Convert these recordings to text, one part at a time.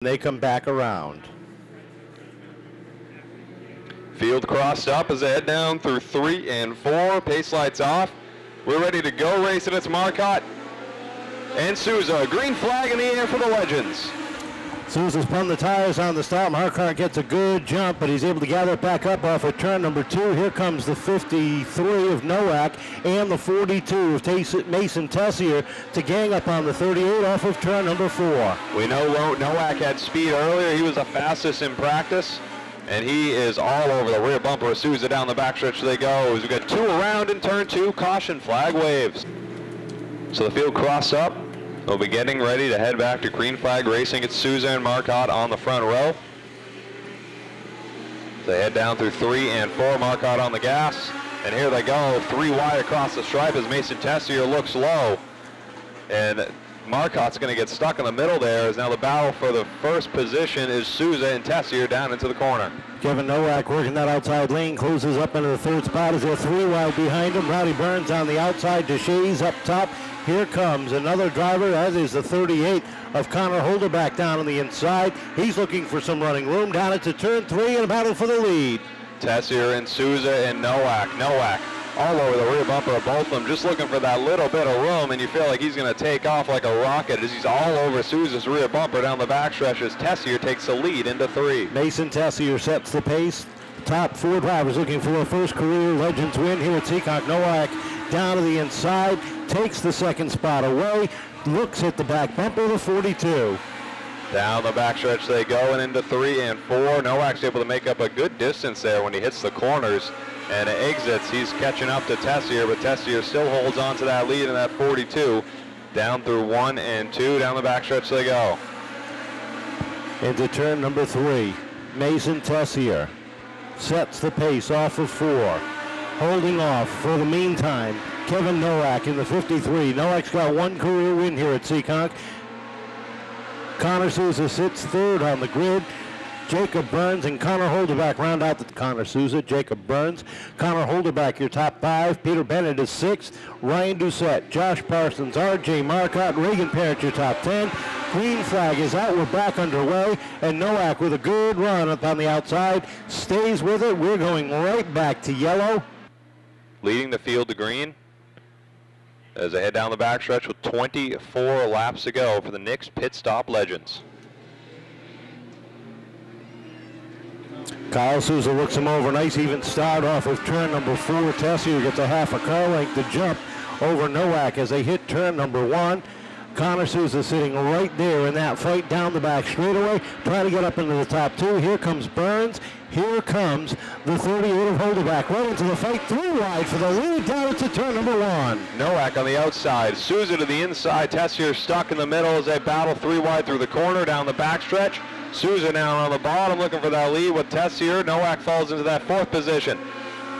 They come back around. Field crossed up as they head down through 3 and 4. Pace lights off. We're ready to go. Racing. It's Marcotte and Souza. Green flag in the air for the Legends. Souza's spun the tires on the stop. Marcotte gets a good jump, but he's able to gather it back up off of turn number 2. Here comes the 53 of Nowak and the 42 of Mason Tessier to gang up on the 38 off of turn number 4. We know Nowak had speed earlier. He was the fastest in practice, and he is all over the rear bumper of Souza. Down the backstretch they go. We've got 2 around in turn 2. Caution flag waves. So the field cross up. We'll be getting ready to head back to green flag racing. It's Souza and Marcotte on the front row. They head down through 3 and 4. Marcotte on the gas. And here they go. 3 wide across the stripe as Mason Tessier looks low. And Marcotte's going to get stuck in the middle there, as now the battle for the first position is Souza and Tessier down into the corner. Kevin Nowak working that outside lane, closes up into the 3rd spot as they're 3 wide behind him. Rowdy Burns on the outside, Deshays up top. Here comes another driver, as is the 38 of Connor Holderback down on the inside. He's looking for some running room down into turn 3 and a battle for the lead. Tessier and Souza and Nowak. Nowak all over the rear bumper of both of them, just looking for that little bit of room, and you feel like he's going to take off like a rocket as he's all over Souza's rear bumper down the backstretch as Tessier takes the lead into 3. Mason Tessier sets the pace. Top 4 drivers looking for their first career Legends win here at Seekonk. Nowak down to the inside, takes the 2nd spot away, looks at the back bumper of the 42. Down the backstretch they go and into 3 and 4. Nowak's able to make up a good distance there when he hits the corners and exits. He's catching up to Tessier, but Tessier still holds on to that lead in that 42. Down through 1 and 2. Down the backstretch they go. Into turn number 3. Mason Tessier sets the pace off of 4. Holding off for the meantime, Kevin Nowak in the 53. Nowak's got 1 career win here at Seekonk. Connor Souza sits 3rd on the grid. Jacob Burns and Connor Holderback round out the Connor Souza, Jacob Burns, Connor Holderback, your top 5. Peter Bennett is 6th. Ryan Doucette, Josh Parsons, R.J. Marcotte, Reagan Parrott, your top 10. Green flag is out. We're back underway. And Nowak with a good run up on the outside. Stays with it. We're going right back to yellow. Leading the field to green as they head down the backstretch with 24 laps to go for the Nix Pit Stop Legends. Kyle Souza looks him over. Nice even start off of turn number 4. Tessier gets a half a car length to jump over Nowak as they hit turn number 1. Connor Souza sitting right there in that fight down the back straightaway, trying to get up into the top 2. Here comes Burns. Here comes the 38 of Holderback right into the fight, 3 wide for the lead down into turn number 1. Nowak on the outside, Souza to the inside, Tessier stuck in the middle as they battle 3 wide through the corner down the backstretch. Souza now on the bottom looking for that lead with Tessier. Nowak falls into that 4th position.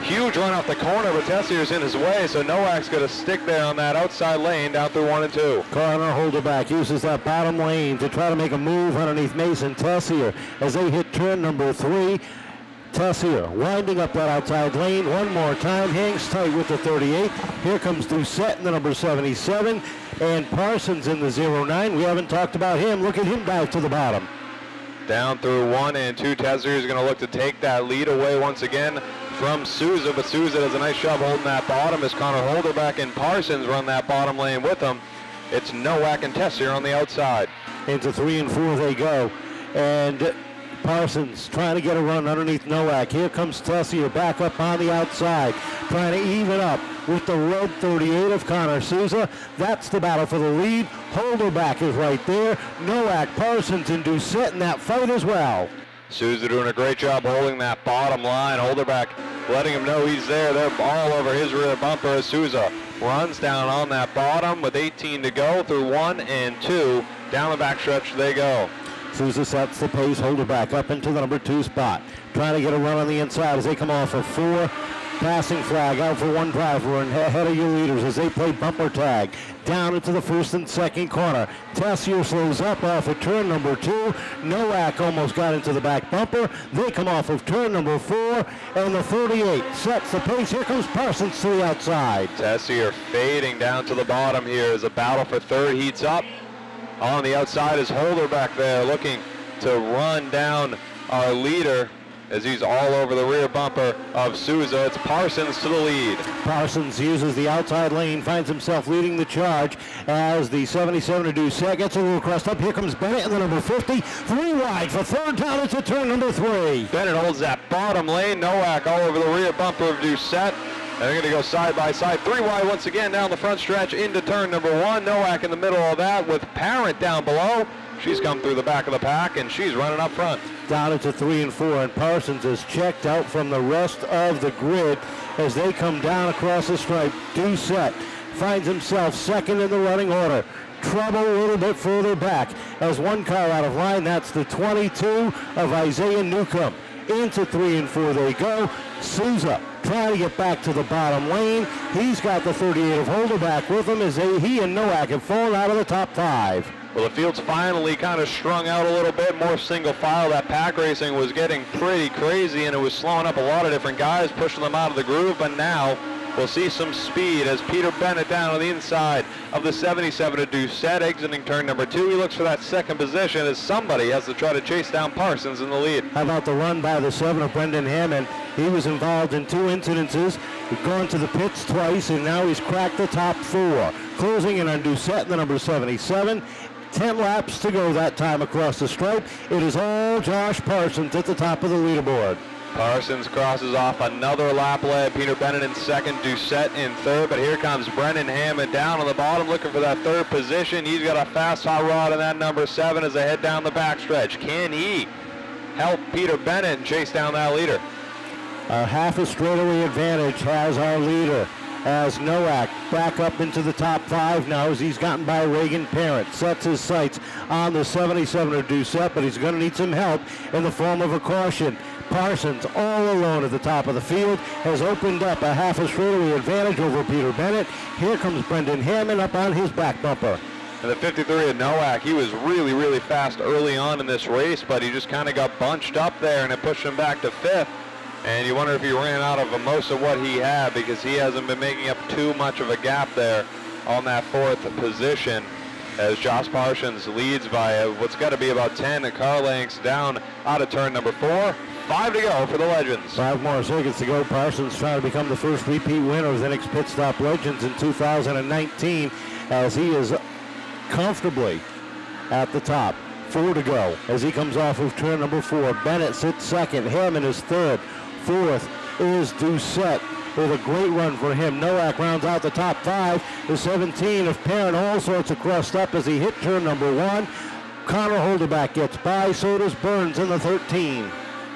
Huge run off the corner, but Tessier's in his way, so Nowak's going to stick there on that outside lane down through 1 and 2. Connor Holderback uses that bottom lane to try to make a move underneath Mason Tessier as they hit turn number 3. Tessier winding up that outside lane one more time, hangs tight with the 38. Here comes Doucette in the number 77, and Parsons in the 09. We haven't talked about him. Look at him dive to the bottom. Down through 1 and 2, Tessier is going to look to take that lead away once again from Souza, but Souza does a nice job holding that bottom as Connor Holderback and Parsons run that bottom lane with him. It's Nowak and Tessier on the outside. Into 3 and 4 they go, and Parsons trying to get a run underneath Nowak. Here comes Tessier back up on the outside, trying to even up with the red 38 of Connor Souza. That's the battle for the lead. Holderback is right there. Nowak, Parsons, and Doucette in that fight as well. Souza doing a great job holding that bottom line. Holderback letting him know he's there. They're all over his rear bumper as Souza runs down on that bottom with 18 to go through 1 and 2. Down the backstretch they go. Souza sets the pace. Holderback up into the number 2 spot. Trying to get a run on the inside as they come off of 4. Passing flag out for 1 driver and ahead of your leaders as they play bumper tag. Down into the 1st and 2nd corner. Tessier slows up off of turn number 2. Nowak almost got into the back bumper. They come off of turn number 4, and the 38 sets the pace. Here comes Parsons to the outside. Tessier fading down to the bottom here as the battle for 3rd heats up. On the outside is Holderback there looking to run down our leader as he's all over the rear bumper of Souza. It's Parsons to the lead. Parsons uses the outside lane, finds himself leading the charge as the 77 to Doucette gets a little crossed up. Here comes Bennett in the number 50. 3 wide for third down. It's a turn number 3. Bennett holds that bottom lane. Nowak all over the rear bumper of Doucette. And they're going to go side by side. 3 wide once again down the front stretch into turn number 1. Nowak in the middle of that with Parent down below. She's come through the back of the pack and she's running up front. Down into 3 and 4, and Parsons is checked out from the rest of the grid as they come down across the stripe. Doucette finds himself second in the running order. Trouble a little bit further back as one car out of line. That's the 22 of Isaiah Newcomb. Into 3 and 4 they go. Souza trying to get back to the bottom lane. He's got the 38 of Holderback with him as he and Nowak have fallen out of the top 5. Well, the field's finally kind of strung out a little bit, more single file. That pack racing was getting pretty crazy, and it was slowing up a lot of different guys, pushing them out of the groove. But now we'll see some speed as Peter Bennett down on the inside of the 77 to Doucette, exiting turn number 2. He looks for that second position as somebody has to try to chase down Parsons in the lead. How about the run by the 7 of Brendan Hammond? He was involved in 2 incidences. He's gone to the pits twice, and now he's cracked the top 4. Closing in on Doucette, the number 77. 10 laps to go that time across the stripe. It is all Josh Parsons at the top of the leaderboard. Parsons crosses off another lap lead. Peter Bennett in second, Doucette in third, but here comes Brendan Hammond down on the bottom looking for that third position. He's got a fast hot rod in that number 7 as they head down the backstretch. Can he help Peter Bennett and chase down that leader? A half a straightaway advantage has our leader as Nowak back up into the top 5 now as he's gotten by Reagan Parent. Sets his sights on the 77 of Doucette, but he's going to need some help in the form of a caution. Parsons, all alone at the top of the field, has opened up a half a straightaway advantage over Peter Bennett. Here comes Brendan Hammond up on his back bumper. And the 53 of Nowak, he was really, really fast early on in this race, but he just kind of got bunched up there and it pushed him back to 5th. And you wonder if he ran out of most of what he had because he hasn't been making up too much of a gap there on that 4th position as Josh Parsons leads by what's got to be about 10 car lengths down out of turn number 4. 5 to go for the Legends. 5 more seconds to go. Parsons trying to become the first repeat winner of the next Pit Stop Legends in 2019 as he is comfortably at the top. 4 to go as he comes off of turn number 4. Bennett sits second. Hammond is third. 4th is Doucette with a great run for him. Nowak rounds out the top 5. The 17 of Parent all sorts of crossed up as he hit turn number 1. Connor Holderback gets by. So does Burns in the 13.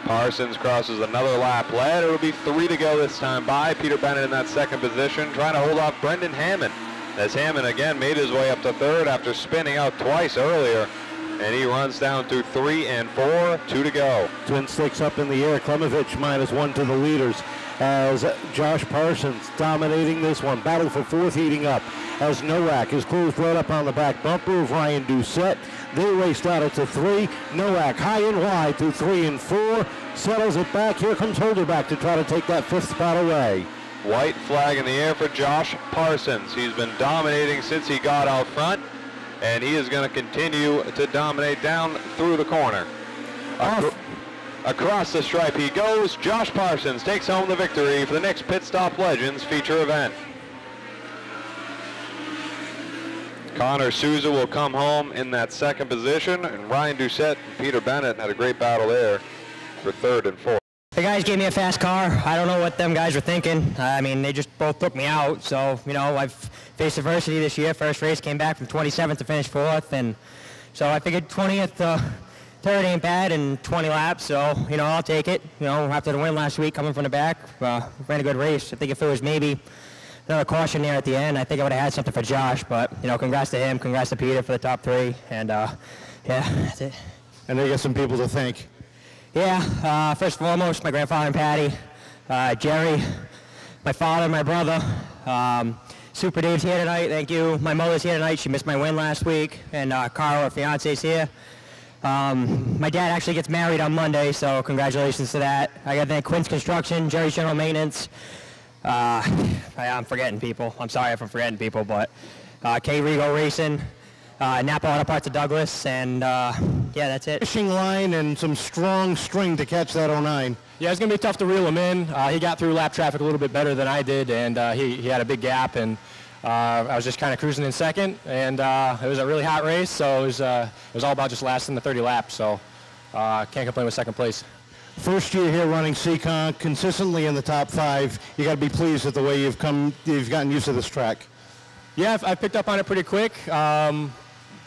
Parsons crosses another lap lead. It'll be 3 to go this time by. Peter Bennett in that second position trying to hold off Brendan Hammond as Hammond again made his way up to 3rd after spinning out twice earlier. And he runs down to 3 and 4, 2 to go. Twin sticks up in the air. Klemovich -1 to the leaders as Josh Parsons dominating this one. Battle for 4th heating up as Nowak is closed right up on the back bumper of Ryan Doucette. They raced out it to 3. Nowak high and wide to 3 and 4. Settles it back. Here comes Holderback to try to take that 5th spot away. White flag in the air for Josh Parsons. He's been dominating since he got out front. And he is going to continue to dominate down through the corner. Across the stripe he goes. Josh Parsons takes home the victory for the next Pit Stop Legends feature event. Connor Souza will come home in that second position, and Ryan Doucette and Peter Bennett had a great battle there for 3rd and 4th. The guys gave me a fast car. I don't know what them guys were thinking. I mean, they just both took me out. So, you know, I've faced adversity this year. First race came back from 27th to finish 4th. And so I figured 20th to 3rd ain't bad in 20 laps. So, you know, I'll take it. You know, after the win last week, coming from the back, ran a good race. I think if it was maybe another caution there at the end, I think I would have had something for Josh. But, you know, congrats to him. Congrats to Peter for the top 3. And, yeah, that's it. And they got some people to thank. Yeah, first and foremost, my grandfather and Patty, Jerry, my father, my brother, Super Dave's here tonight, thank you. My mother's here tonight, she missed my win last week, and Carl, her fiance's here. My dad actually gets married on Monday, so congratulations to that. I got to thank Quinn's Construction, Jerry's General Maintenance. I'm forgetting people, I'm sorry if I'm forgetting people, but K. Rigo Racing, Napa Auto Parts of Douglas, and Yeah, that's it. Fishing line and some strong string to catch that 09. Yeah, it's going to be tough to reel him in. He got through lap traffic a little bit better than I did, and he had a big gap, and I was just kind of cruising in second, and it was a really hot race, so it was all about just lasting the 30 laps, so can't complain with second place. First year here running Seekonk, consistently in the top 5. You got to be pleased with the way you've gotten used to this track. Yeah, I picked up on it pretty quick.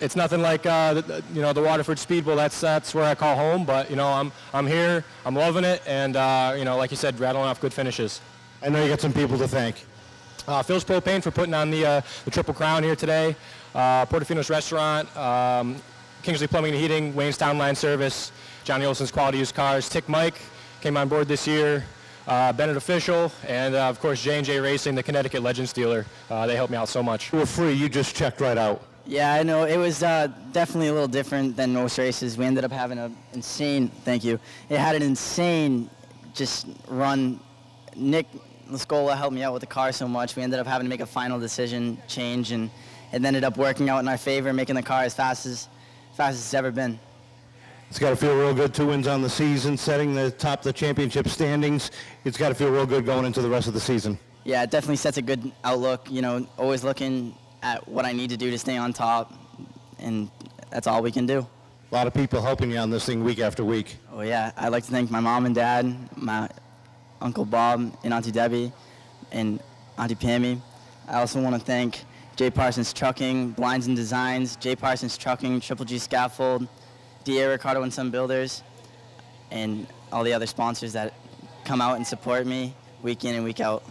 It's nothing like the Waterford Speedway. That's where I call home. But I'm here. I'm loving it, and like you said, rattling off good finishes. I know you got some people to thank. Phil's Propane for putting on the Triple Crown here today. Portofino's Restaurant, Kingsley Plumbing and Heating, Wayne's Town Line Service, Johnny Olson's Quality Used Cars, Tick Mike came on board this year. Bennett Official, and of course J&J Racing, the Connecticut Legends dealer. They helped me out so much. You were free. You just checked right out. Yeah, I know. It was definitely a little different than most races. We ended up having an insane, thank you. It had an insane just run. Nick Lascola helped me out with the car so much. We ended up having to make a final decision change, and it ended up working out in our favor, making the car as fast as it's ever been. It's got to feel real good. 2 wins on the season, setting the top of the championship standings. It's got to feel real good going into the rest of the season. Yeah, it definitely sets a good outlook. Always looking at what I need to do to stay on top, and that's all we can do. A lot of people helping you on this thing week after week. Oh yeah, I'd like to thank my mom and dad, my Uncle Bob and Auntie Debbie, and Auntie Pammy. I also want to thank J. Parsons Trucking, Blinds and Designs, J. Parsons Trucking, Triple G Scaffold, D.A. Ricardo and Son Builders, and all the other sponsors that come out and support me week in and week out.